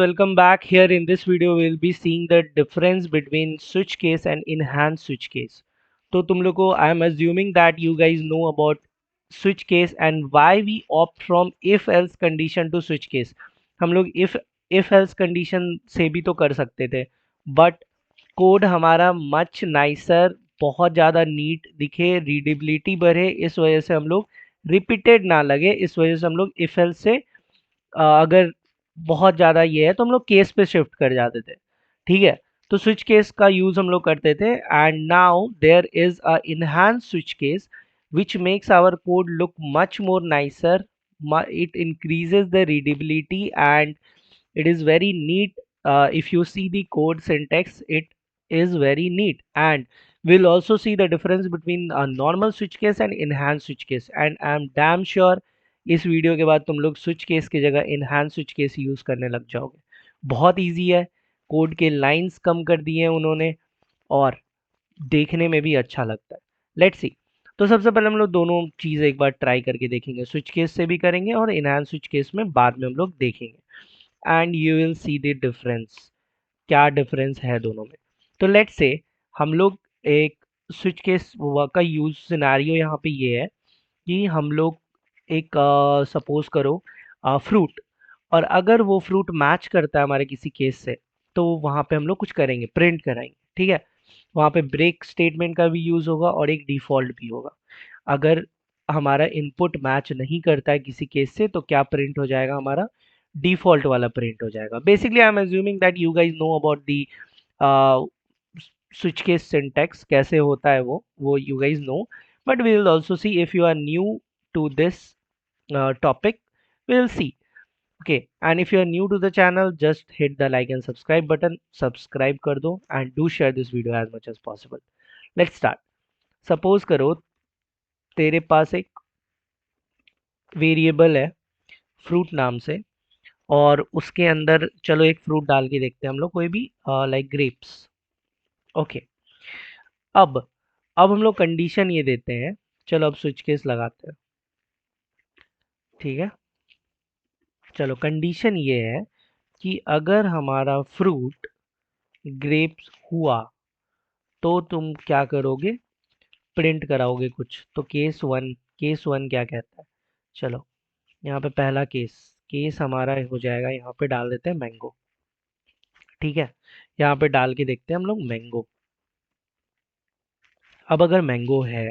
welcome back. Here in this video we'll be seeing the difference between switch case and enhanced switch case. तो तुम लोग को I am assuming that you guys know about switch case and why we opt from if else condition to switch case. हम लोग if else condition से भी तो कर सकते थे, but कोड हमारा मच नाइसर, बहुत ज़्यादा नीट दिखे, रीडेबिलिटी बढ़े, इस वजह से हम लोग रिपीटेड ना लगे, इस वजह से हम लोग इफ एल्स से अगर बहुत ज़्यादा ये है तो हम लोग केस पे शिफ्ट कर जाते थे। ठीक है, तो स्विच केस का यूज़ हम लोग करते थे and now there is a enhance switch case which makes our code look much more nicer. It increases the readability and it is very neat. If you see the code syntax, it is very neat, and we'll also see the difference between a normal switch case and enhanced switch case. And I'm damn sure इस video के बाद तुम लोग switch case की जगह enhance switch case use करने लग जाओगे। बहुत इजी है, कोड के लाइंस कम कर दिए हैं उन्होंने और देखने में भी अच्छा लगता है। Let's see. तो सबसे पहले हम लोग दोनों चीज़ एक बार ट्राई करके देखेंगे, स्विच केस से भी करेंगे और इनहैंस स्विच केस में बाद में हम लोग देखेंगे and you will see the difference, क्या डिफरेंस है दोनों में। तो लेट्स से हम लोग एक स्विच केस का यूज सिनेरियो यहाँ पे ये है कि हम लोग एक सपोज करो फ्रूट, और अगर वो फ्रूट मैच करता है हमारे किसी केस से तो वहाँ पे हम लोग कुछ करेंगे, प्रिंट कराएंगे। ठीक है, वहाँ पे ब्रेक स्टेटमेंट का भी यूज़ होगा और एक डिफ़ॉल्ट भी होगा। अगर हमारा इनपुट मैच नहीं करता है किसी केस से तो क्या प्रिंट हो जाएगा, हमारा डिफ़ॉल्ट वाला प्रिंट हो जाएगा। Basically I am assuming that you guys know about the switch case syntax कैसे होता है, वो you guys know, but we will also see if you are new to this topic, we'll see. Okay, and if you are new to the channel, just hit the like and subscribe button, subscribe कर दो and do share this video as much as possible. Let's start. Suppose करो तेरे पास एक variable है fruit नाम से, और उसके अंदर चलो एक फ्रूट डाल के देखते हैं हम लोग, कोई भी लाइक ग्रेप्स। ओके, अब हम लोग कंडीशन ये देते हैं, चलो अब स्विच केस लगाते हैं। ठीक है, चलो कंडीशन ये है कि अगर हमारा फ्रूट ग्रेप्स हुआ तो तुम क्या करोगे, प्रिंट कराओगे कुछ। तो केस वन क्या कहता है, चलो यहाँ पे पहला केस केस हमारा हो जाएगा, यहाँ पे डाल देते हैं मैंगो। ठीक है, यहाँ पे डाल के देखते हैं हम लोग मैंगो। अब अगर मैंगो है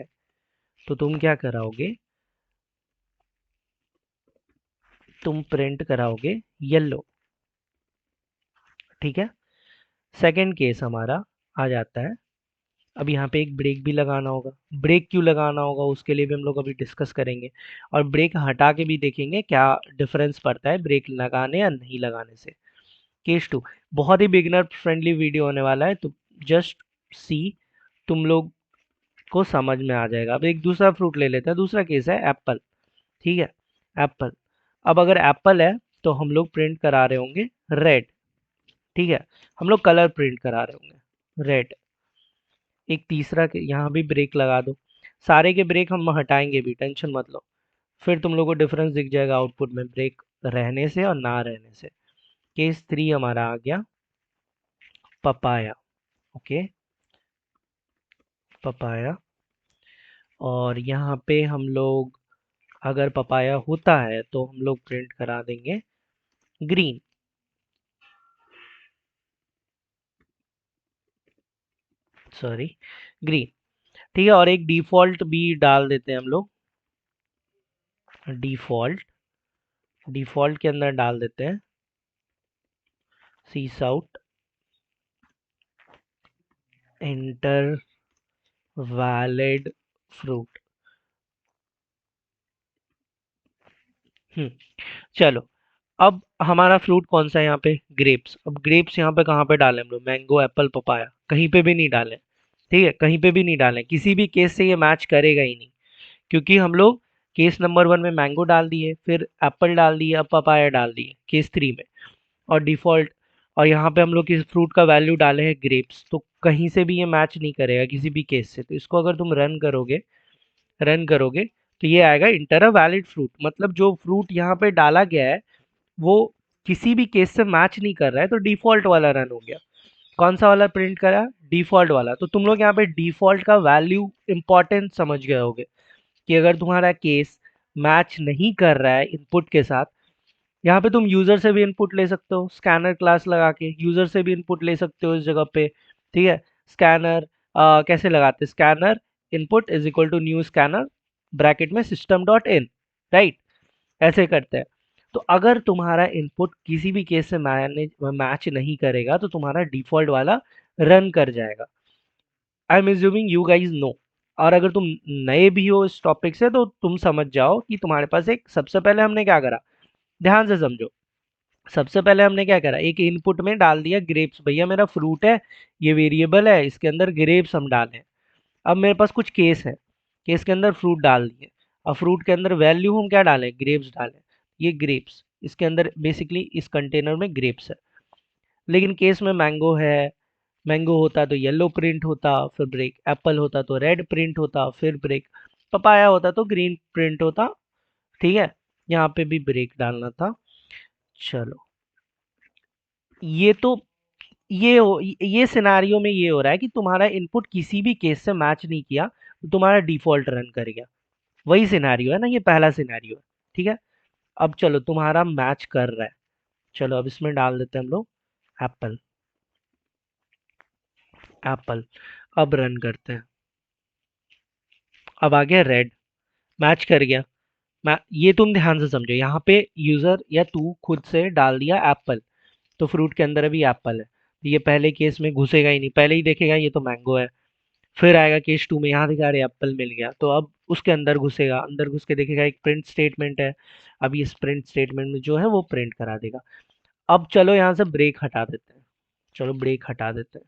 तो तुम क्या कराओगे, तुम प्रिंट कराओगे येलो। ठीक है, सेकंड केस हमारा आ जाता है। अब यहाँ पे एक ब्रेक भी लगाना होगा, ब्रेक क्यों लगाना होगा उसके लिए भी हम लोग अभी डिस्कस करेंगे, और ब्रेक हटा के भी देखेंगे क्या डिफरेंस पड़ता है ब्रेक लगाने या नहीं लगाने से। केस टू बहुत ही बिगिनर फ्रेंडली वीडियो होने वाला है, तो जस्ट सी, तुम लोग को समझ में आ जाएगा। अब एक दूसरा फ्रूट ले लेते हैं, दूसरा केस है एप्पल। ठीक है, एप्पल। अब अगर एप्पल है तो हम लोग प्रिंट करा रहे होंगे रेड। ठीक है, हम लोग कलर प्रिंट करा रहे होंगे रेड। एक तीसरा के यहाँ भी ब्रेक लगा दो, सारे के ब्रेक हम हटाएंगे भी, टेंशन मत लो। फिर तुम लोगों को डिफरेंस दिख जाएगा आउटपुट में ब्रेक रहने से और ना रहने से। केस थ्री हमारा आ गया पपाया। ओके, पपाया, और यहाँ पे हम लोग अगर पपाया होता है तो हम लोग प्रिंट करा देंगे ग्रीन। Sorry, green. ठीक है, और एक डिफॉल्ट भी डाल देते हैं हम लोग, डिफॉल्ट डिफॉल्ट के अंदर डाल देते हैं सीस आउट एंटर वैलिड फ्रूट। चलो, अब हमारा फ्रूट कौन सा है यहाँ पे, ग्रेप्स। अब ग्रेप्स यहाँ पे कहाँ पे डालें हम लोग, मैंगो एप्पल पपाया, कहीं पे भी नहीं डालें। ठीक है, कहीं पे भी नहीं डालें, किसी भी केस से ये मैच करेगा ही नहीं, क्योंकि हम लोग केस नंबर वन में मैंगो डाल दिए, फिर एप्पल डाल दिए, अब पपाया डाल दिए केस थ्री में, और डिफॉल्ट, और यहाँ पे हम लोग किस फ्रूट का वैल्यू डाले हैं ग्रेप्स, तो कहीं से भी ये मैच नहीं करेगा किसी भी केस से। तो इसको अगर तुम रन करोगे तो ये आएगा इंटर अ वैलिड फ्रूट, मतलब जो फ्रूट यहाँ पे डाला गया है वो किसी भी केस से मैच नहीं कर रहा है तो डिफॉल्ट वाला रन हो गया। कौन सा वाला प्रिंट करा? डिफॉल्ट वाला। तो तुम लोग यहाँ पे डिफॉल्ट का वैल्यू इंपॉर्टेंट समझ गए होगे कि अगर तुम्हारा केस मैच नहीं कर रहा है इनपुट के साथ, यहाँ पे तुम यूजर से भी इनपुट ले सकते हो, स्कैनर क्लास लगा के यूजर से भी इनपुट ले सकते हो इस जगह पे। ठीक है, स्कैनर कैसे लगाते? Scanner input is equal to new scanner bracket में सिस्टम डॉट इन, राइट? ऐसे करते हैं। तो अगर तुम्हारा इनपुट किसी भी केस से मैच नहीं करेगा तो तुम्हारा डिफॉल्ट वाला रन कर जाएगा। I am assuming you guys know. और अगर तुम नए भी हो इस टॉपिक से तो तुम समझ जाओ कि तुम्हारे पास एक, सबसे पहले हमने क्या करा, ध्यान से समझो। सबसे पहले हमने क्या करा, एक इनपुट में डाल दिया ग्रेप्स, भैया मेरा फ्रूट है, ये वेरिएबल है, इसके अंदर ग्रेप्स हम डालें। अब मेरे पास कुछ केस है, केस के अंदर फ्रूट डाल दिए। अब फ्रूट के अंदर वैल्यू हम क्या डालें? ग्रेप्स डालें। ये ग्रेप्स, इसके अंदर बेसिकली इस कंटेनर में ग्रेप्स है। लेकिन केस में मैंगो है, मैंगो होता तो येलो प्रिंट होता फिर ब्रेक, एप्पल होता तो रेड प्रिंट होता फिर ब्रेक, पपाया होता तो ग्रीन प्रिंट होता। ठीक है, यहाँ पे भी ब्रेक डालना था। चलो, ये तो ये सिनारियो में ये हो रहा है कि तुम्हारा इनपुट किसी भी केस से मैच नहीं किया तो तुम्हारा डिफॉल्ट रन कर गया। वही सिनारियो है ना, ये पहला सिनारियो है। ठीक है, अब चलो तुम्हारा मैच कर रहा है। चलो अब इसमें डाल देते हैं हम लोग एप्पल, एप्पल। अब रन करते हैं। अब आ गया रेड, मैच कर गया। मैं, ये तुम ध्यान से समझो, यहाँ पे यूजर या तू खुद से डाल दिया एप्पल, तो फ्रूट के अंदर अभी एप्पल है, तो ये पहले केस में घुसेगा ही नहीं, पहले ही देखेगा ये तो मैंगो है। फिर आएगा केस टू में, यहाँ दिखा रहे एप्पल मिल गया, तो अब उसके अंदर घुसेगा, अंदर घुस के देखेगा एक प्रिंट स्टेटमेंट है। अब इस प्रिंट स्टेटमेंट में जो है वो प्रिंट करा देगा। अब चलो यहाँ से ब्रेक हटा देते हैं। चलो ब्रेक हटा देते हैं।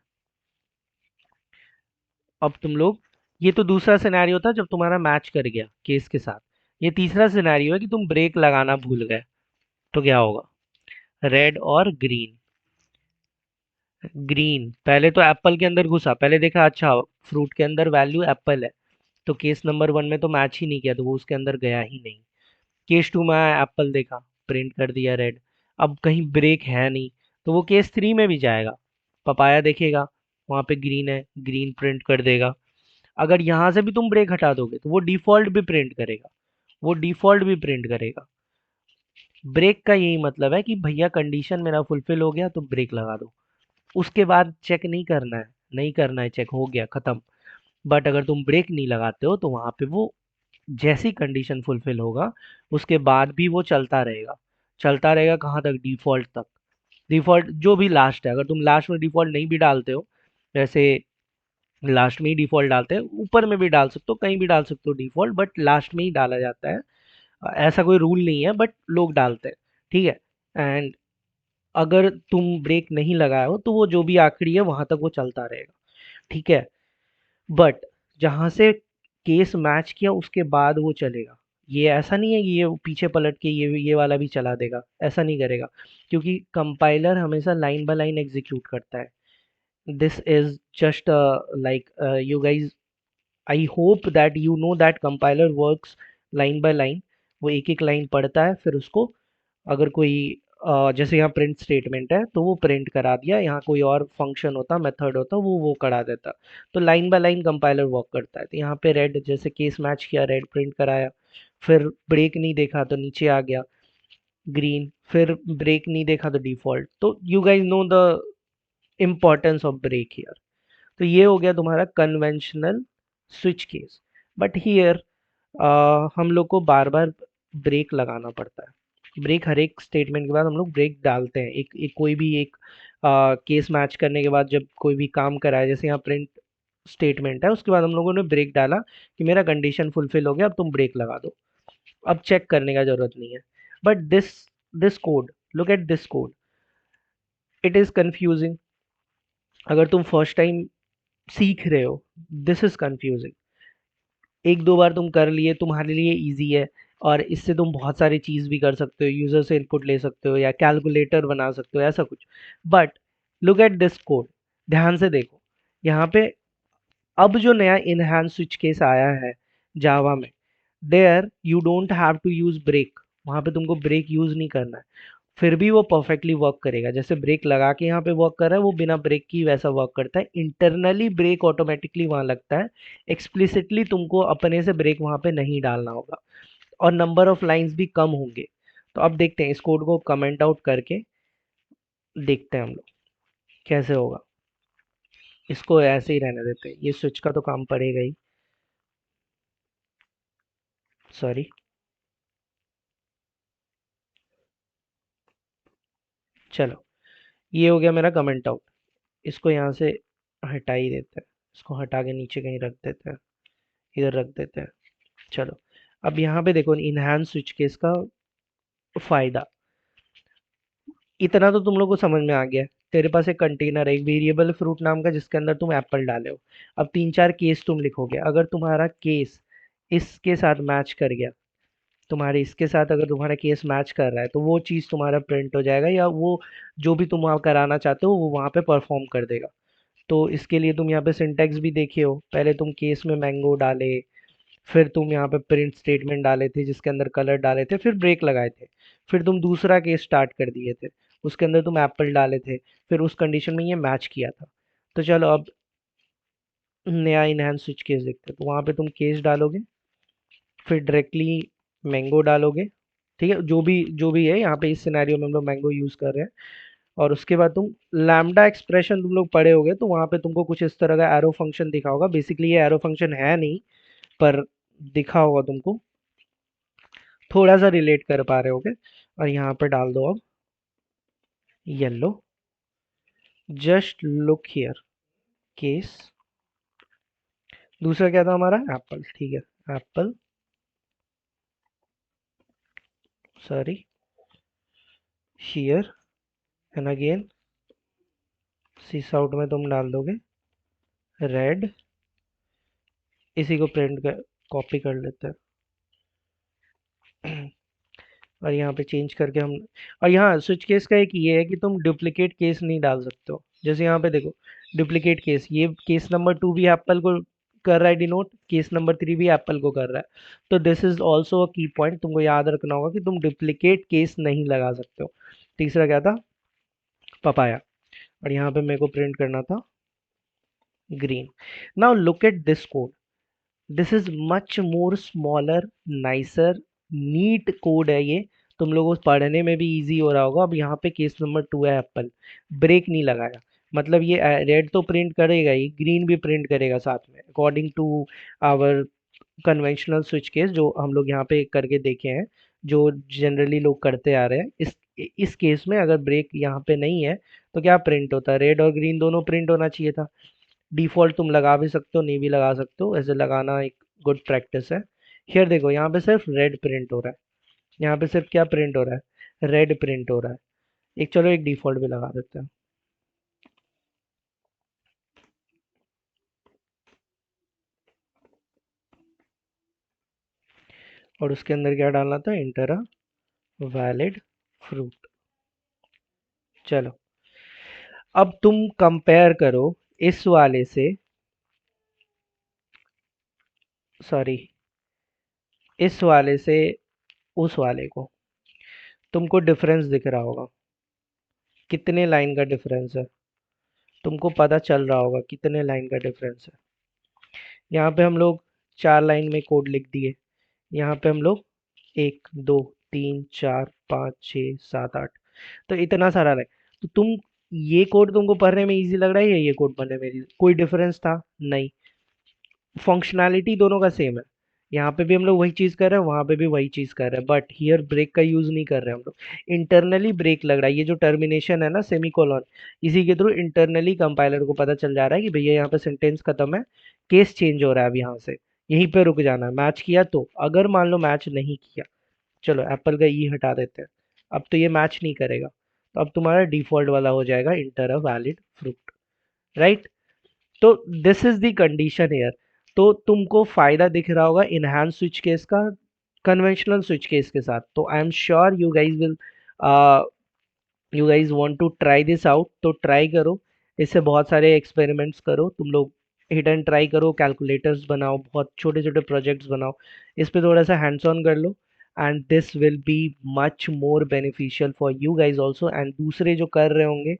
अब तुम लोग, ये तो दूसरा सिनेरियो था जब तुम्हारा मैच कर गया केस के साथ। ये तीसरा सिनेरियो है कि तुम ब्रेक लगाना भूल गए, तो क्या होगा? रेड और ग्रीन। ग्रीन पहले तो एप्पल के अंदर घुसा, पहले देखा अच्छा फ्रूट के अंदर वैल्यू एप्पल है, तो केस नंबर वन में तो मैच ही नहीं किया, तो वो उसके अंदर गया ही नहीं। केस टू में आया, एप्पल देखा, प्रिंट कर दिया रेड। अब कहीं ब्रेक है नहीं, तो वो केस थ्री में भी जाएगा, पपाया देखेगा, वहां पे ग्रीन है, ग्रीन प्रिंट कर देगा। अगर यहाँ से भी तुम ब्रेक हटा दोगे तो वो डिफॉल्ट भी प्रिंट करेगा, वो डिफॉल्ट भी प्रिंट करेगा। ब्रेक का यही मतलब है कि भैया कंडीशन मेरा फुलफिल हो गया तो ब्रेक लगा दो, उसके बाद चेक नहीं करना है, नहीं करना है चेक, हो गया खत्म। बट अगर तुम ब्रेक नहीं लगाते हो तो वहां पे वो जैसी कंडीशन फुलफिल होगा उसके बाद भी वो चलता रहेगा। चलता रहेगा कहाँ तक? डिफॉल्ट तक। डिफॉल्ट जो भी लास्ट है, अगर तुम लास्ट में डिफॉल्ट नहीं भी डालते हो, जैसे लास्ट में ही डिफॉल्ट डालते हैं, ऊपर में भी डाल सकते हो, कहीं भी डाल सकते हो डिफॉल्ट, बट लास्ट में ही डाला जाता है। ऐसा कोई रूल नहीं है बट लोग डालते हैं। ठीक है, एंड अगर तुम ब्रेक नहीं लगाए हो तो वो जो भी आखिरी है वहां तक वो चलता रहेगा। ठीक है, बट जहां से केस मैच किया उसके बाद वो चलेगा। ये ऐसा नहीं है कि ये पीछे पलट के ये वाला भी चला देगा, ऐसा नहीं करेगा, क्योंकि कंपाइलर हमेशा लाइन बाय लाइन एग्जीक्यूट करता है। This is just like you guys, I hope that you know that compiler works line by line. वो एक एक लाइन पढ़ता है, फिर उसको अगर कोई जैसे यहाँ प्रिंट स्टेटमेंट है तो वो प्रिंट करा दिया, यहाँ कोई और फंक्शन होता, मेथड होता, वो करा देता। तो line by line compiler work करता है। तो यहाँ पे रेड जैसे केस मैच किया, रेड प्रिंट कराया, फिर ब्रेक नहीं देखा तो नीचे आ गया ग्रीन, फिर ब्रेक नहीं देखा तो डिफॉल्ट। तो you guys know the importance of break here. तो ये हो गया तुम्हारा conventional switch case. But here हम लोग को बार बार ब्रेक लगाना पड़ता है। ब्रेक हर एक स्टेटमेंट के बाद हम लोग ब्रेक डालते हैं, एक कोई भी एक केस मैच करने के बाद जब कोई भी काम कराए, जैसे यहाँ प्रिंट स्टेटमेंट है, उसके बाद हम लोगों ने ब्रेक डाला कि मेरा कंडीशन फुलफिल हो गया, अब तुम ब्रेक लगा दो। अब चेक करने का जरूरत नहीं है। But this code, look at this code, it is confusing. अगर तुम फर्स्ट टाइम सीख रहे हो, दिस इज कंफ्यूजिंग। एक दो बार तुम कर लिए, तुम्हारे लिए इजी है, और इससे तुम बहुत सारी चीज़ भी कर सकते हो, यूज़र से इनपुट ले सकते हो या कैलकुलेटर बना सकते हो, ऐसा कुछ। But look at this code, ध्यान से देखो। यहाँ पे अब जो नया इनहैंस स्विच केस आया है जावा में, there you don't have to use break, वहाँ पे तुमको ब्रेक यूज नहीं करना है। फिर भी वो परफेक्टली वर्क करेगा। जैसे ब्रेक लगा के यहाँ पे वर्क कर रहा है, वो बिना ब्रेक की वैसा वर्क करता है। इंटरनली ब्रेक ऑटोमेटिकली वहां लगता है, एक्सप्लिसिटली तुमको अपने से ब्रेक वहां पे नहीं डालना होगा, और नंबर ऑफ लाइंस भी कम होंगे। तो अब देखते हैं इस कोड को कमेंट आउट करके, देखते हैं हम लोग कैसे होगा। इसको ऐसे ही रहने देते हैं, ये स्विच का तो काम पड़ेगा ही। सॉरी, चलो ये हो गया मेरा कमेंट आउट। इसको यहाँ से हटा ही देते हैं, इसको हटा के नीचे कहीं रख देते हैं, इधर रख देते हैं। चलो, अब यहाँ पे देखो इनहैंस स्विच केस का फायदा। इतना तो तुम लोग को समझ में आ गया है। तेरे पास एक कंटेनर है, एक वेरिएबल फ्रूट नाम का, जिसके अंदर तुम एप्पल डाले हो। अब तीन चार केस तुम लिखोगे, अगर तुम्हारा केस इसके साथ मैच कर गया, तुम्हारे इसके साथ अगर तुम्हारा केस मैच कर रहा है, तो वो चीज़ तुम्हारा प्रिंट हो जाएगा, या वो जो भी तुम वहाँ कराना चाहते हो वो वहाँ पे परफॉर्म कर देगा। तो इसके लिए तुम यहाँ पे सिंटैक्स भी देखे हो, पहले तुम केस में मैंगो डाले, फिर तुम यहाँ पे प्रिंट स्टेटमेंट डाले थे जिसके अंदर कलर डाले थे, फिर ब्रेक लगाए थे, फिर तुम दूसरा केस स्टार्ट कर दिए थे, उसके अंदर तुम एप्पल डाले थे, फिर उस कंडीशन में ये मैच किया था। तो चलो अब नया इनहैंस स्विच केस देखते हैं। तो वहाँ पे तुम केस डालोगे, फिर डायरेक्टली मैंगो डालोगे, ठीक है, जो भी है यहाँ पे इस सिनेरियो में हम लोग मैंगो यूज़ कर रहे हैं। और उसके बाद तुम लैम्डा एक्सप्रेशन तुम लोग पढ़े होगे, तो वहाँ पे तुमको कुछ इस तरह का एरो फंक्शन दिखा होगा। बेसिकली ये एरो फंक्शन है नहीं, पर दिखा होगा तुमको, थोड़ा सा रिलेट कर पा रहे होगे। और यहाँ पे डाल दो अब yellow, just look here, case. दूसरा क्या था हमारा, एप्पल, ठीक है, apple, sorry, here, and again sys out में तुम डाल दोगे रेड। इसी को प्रिंट कर, कॉपी कर लेते हैं। और यहाँ पे चेंज करके हम, और यहाँ स्विच केस का एक ये है कि तुम डुप्लीकेट केस नहीं डाल सकते हो। जैसे यहाँ पे देखो, डुप्लीकेट केस, ये केस नंबर 2 भी एप्पल को कर रहा है डिनोट, केस नंबर 3 भी एप्पल को कर रहा है। तो दिस इज ऑल्सो अ की पॉइंट, तुमको याद रखना होगा कि तुम डुप्लीकेट केस नहीं लगा सकते हो। तीसरा क्या था, पपाया, और यहाँ पे मेरे को प्रिंट करना था green. Now look at this code, this is much more smaller, nicer, neat code है ये। तुम लोगों को पढ़ने में भी इजी हो रहा होगा। अब यहाँ पे केस नंबर 2 है एप्पल, ब्रेक नहीं लगाया, मतलब ये रेड तो प्रिंट करेगा ही, ग्रीन भी प्रिंट करेगा साथ में, according to our conventional switch case जो हम लोग यहाँ पे करके देखे हैं, जो जनरली लोग करते आ रहे हैं। इस केस में अगर ब्रेक यहाँ पे नहीं है, तो क्या प्रिंट होता है, रेड और ग्रीन दोनों प्रिंट होना चाहिए था। डिफ़ॉल्ट तुम लगा भी सकते हो, नहीं भी लगा सकते हो, ऐसे लगाना एक गुड प्रैक्टिस है। हियर देखो, यहाँ पे सिर्फ रेड प्रिंट हो रहा है, यहाँ पे सिर्फ क्या प्रिंट हो रहा है, रेड प्रिंट हो रहा है। एक चलो एक डिफ़ॉल्ट भी लगा देते हैं, और उसके अंदर क्या डालना था, इंटर अ वैलिड फ्रूट। चलो, अब तुम कंपेयर करो इस वाले से, सॉरी, इस वाले से उस वाले को, तुमको डिफरेंस दिख रहा होगा, कितने लाइन का डिफरेंस है, तुमको पता चल रहा होगा कितने लाइन का डिफरेंस है। यहाँ पे हम लोग 4 लाइन में कोड लिख दिए, यहाँ पे हम लोग 1 2 3 4 5 6 7 8, तो इतना सारा है। तो तुम, ये कोड तुमको पढ़ने में इजी लग रहा है या ये कोड पढ़ने में कोई डिफरेंस था, नहीं, फंक्शनैलिटी दोनों का सेम है। यहाँ पे भी हम लोग वही चीज़ कर रहे हैं, वहाँ पे भी वही चीज़ कर रहे हैं, बट हियर ब्रेक का यूज़ नहीं कर रहे हैं हम लोग, इंटरनली ब्रेक लग रहा है। ये जो टर्मिनेशन है ना, सेमीकोलन, इसी के थ्रू इंटरनली कंपाइलर को पता चल जा रहा है कि भैया यहाँ पे सेंटेंस खत्म है, केस चेंज हो रहा है, अब यहाँ से यहीं पे रुक जाना है। मैच किया तो, अगर मान लो मैच नहीं किया, चलो एप्पल का ई हटा देते हैं, अब तो ये मैच नहीं करेगा, तो अब तुम्हारा डिफॉल्ट वाला हो जाएगा enter a valid fruit, right. तो this is the condition here. तो तुमको फायदा दिख रहा होगा इनहैंस स्विच केस का कन्वेंशनल स्विच केस के साथ। तो I am sure you guys want to try this out, तो ट्राई करो, इससे बहुत सारे एक्सपेरिमेंट्स करो तुम लोग, हिट एंड ट्राई करो, कैलकुलेटर्स बनाओ, बहुत छोटे छोटे प्रोजेक्ट्स बनाओ, इस पे थोड़ा सा हैंड्स ऑन कर लो। And this will be much more beneficial for you guys also, and दूसरे जो कर रहे होंगे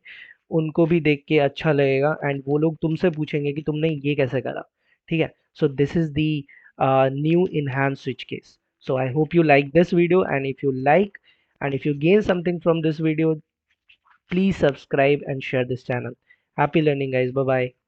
उनको भी देख के अच्छा लगेगा, एंड वो लोग तुमसे पूछेंगे कि तुमने ये कैसे करा। ठीक है, so this is the new enhanced switch case. So I hope you like this video, and if you like and if you gain something from this video, please subscribe and share this channel. Happy learning guys, bye bye.